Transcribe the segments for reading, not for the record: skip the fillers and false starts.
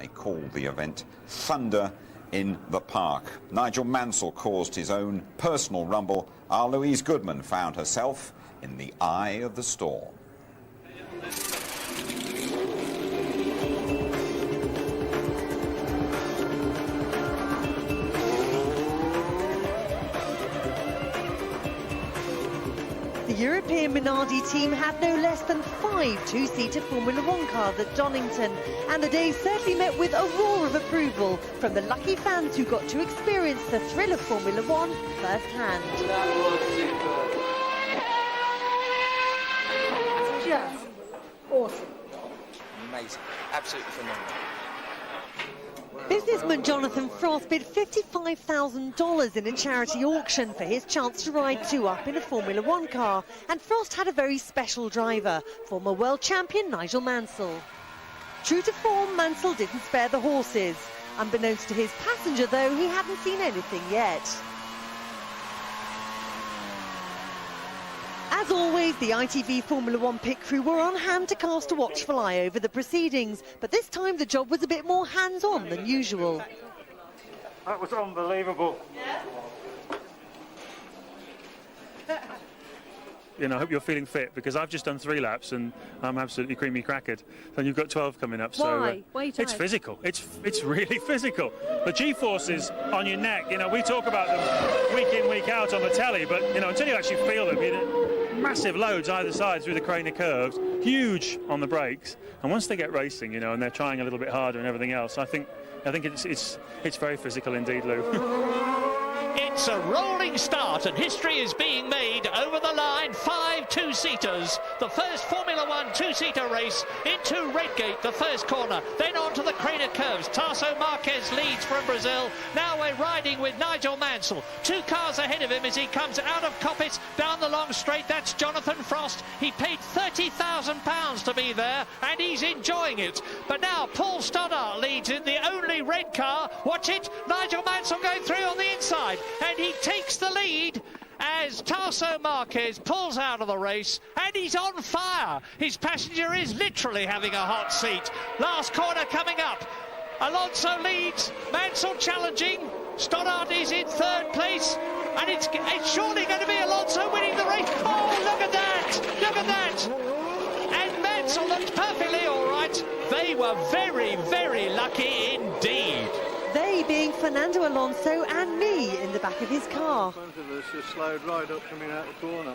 They called the event Thunder in the Park. Nigel Mansell caused his own personal rumble. Our Louise Goodman found herself in the eye of the storm. The European Minardi team had no less than 5 two-seater Formula One cars at Donington, and the day certainly met with a roar of approval from the lucky fans who got to experience the thrill of Formula One firsthand. That was super. Just awesome. Amazing. Absolutely phenomenal. Businessman Jonathan Frost bid $55,000 in a charity auction for his chance to ride 2 up in a Formula One car, and Frost had a very special driver, former world champion Nigel Mansell. True to form, Mansell didn't spare the horses. Unbeknownst to his passenger, though, he hadn't seen anything yet. As always, the ITV Formula One pit crew were on hand to cast a watchful eye over the proceedings, but this time the job was a bit more hands-on than usual. That was unbelievable. You know, I hope you're feeling fit, because I've just done 3 laps and I'm absolutely creamy crackered. And you've got 12 coming up. So Why? Why are you tired? It's physical. It's really physical. The G-forces on your neck, you know, we talk about them week in, week out on the telly, but, you know, until you actually feel them, you know, massive loads either side through the Craner curves, huge on the brakes. And once they get racing, you know, and they're trying a little bit harder and everything else, I think it's very physical indeed, Lou. It's a rolling start and history is being made over the line. 5 two-seaters. The first Formula One two-seater race into Redgate, the first corner. Then on to the Craner curves. Tarso Marques leads from Brazil. Now we're riding with Nigel Mansell. 2 cars ahead of him as he comes out of Coppice down the long straight. That's Jonathan Frost. He paid £30,000 to be there and he's enjoying it. But now Paul Stoddart leads in the only red car. Watch it. Nigel Mansell going through on the inside. And he takes the lead as Tarso Marques pulls out of the race, and he's on fire. His passenger is literally having a hot seat. Last corner coming up. Alonso leads, Mansell challenging. Stoddart is in 3rd place, and it's surely going to be Alonso winning the race. Oh, look at that! Look at that! And Mansell looked perfectly all right. They were very, very lucky indeed. They being Fernando Alonso and me in the back of his car. Front of us just slowed right up coming out the corner.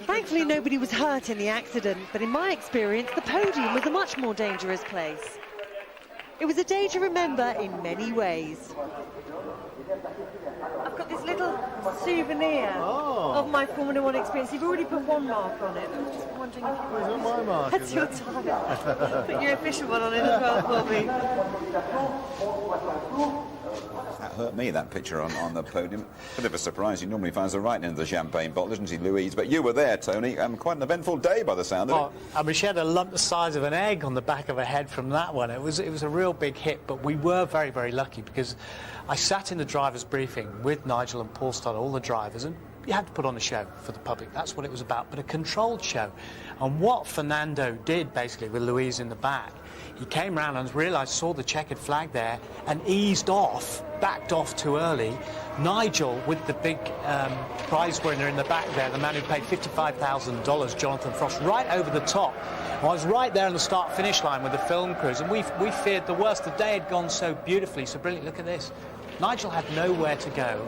Thankfully nobody was hurt in the accident, but in my experience the podium was a much more dangerous place. It was a day to remember in many ways. I've got this little souvenir of my Formula One experience. You've already put 1 mark on it. I was just wondering if you Is that my mark? That's your time. Put your official one on it as well for me. That hurt me, that picture on the podium. Bit of a surprise. He normally finds the right end of the champagne bottle, isn't he, Louise? But you were there, Tony. Quite an eventful day by the sound of it. I mean, she had a lump the size of an egg on the back of her head from that one. It was a real big hit, but we were very, very lucky because I sat in the driver's briefing with Nigel and Paul Stoddart, all the drivers, and you had to put on a show for the public. That's what it was about, but a controlled show. And what Fernando did, basically, with Louise in the back, he came round and realised, saw the checkered flag there, and eased off, backed off too early. Nigel, with the big prize winner in the back there, the man who paid $55,000, Jonathan Frost, right over the top. I was right there on the start-finish line with the film crews, and we feared the worst. The day had gone so beautifully, so brilliant. Look at this. Nigel had nowhere to go.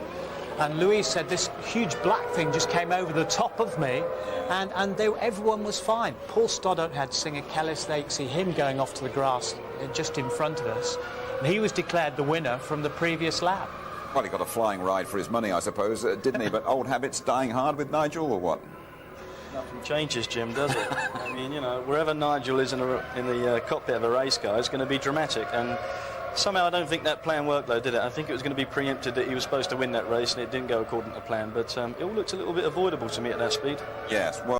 And Louise said this huge black thing just came over the top of me, and everyone was fine. Paul Stoddart had Singer Kellis. They see him going off to the grass just in front of us, and he was declared the winner from the previous lap. Well, he got a flying ride for his money, I suppose, didn't he? But old habits dying hard with Nigel, or what? Nothing changes, Jim, does it? I mean, you know, wherever Nigel is in the cockpit of a race car, it's going to be dramatic. And somehow I don't think that plan worked, though, did it? I think it was going to be preempted that he was supposed to win that race, and it didn't go according to plan. But it all looked a little bit avoidable to me at that speed. Yes, well...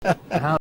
How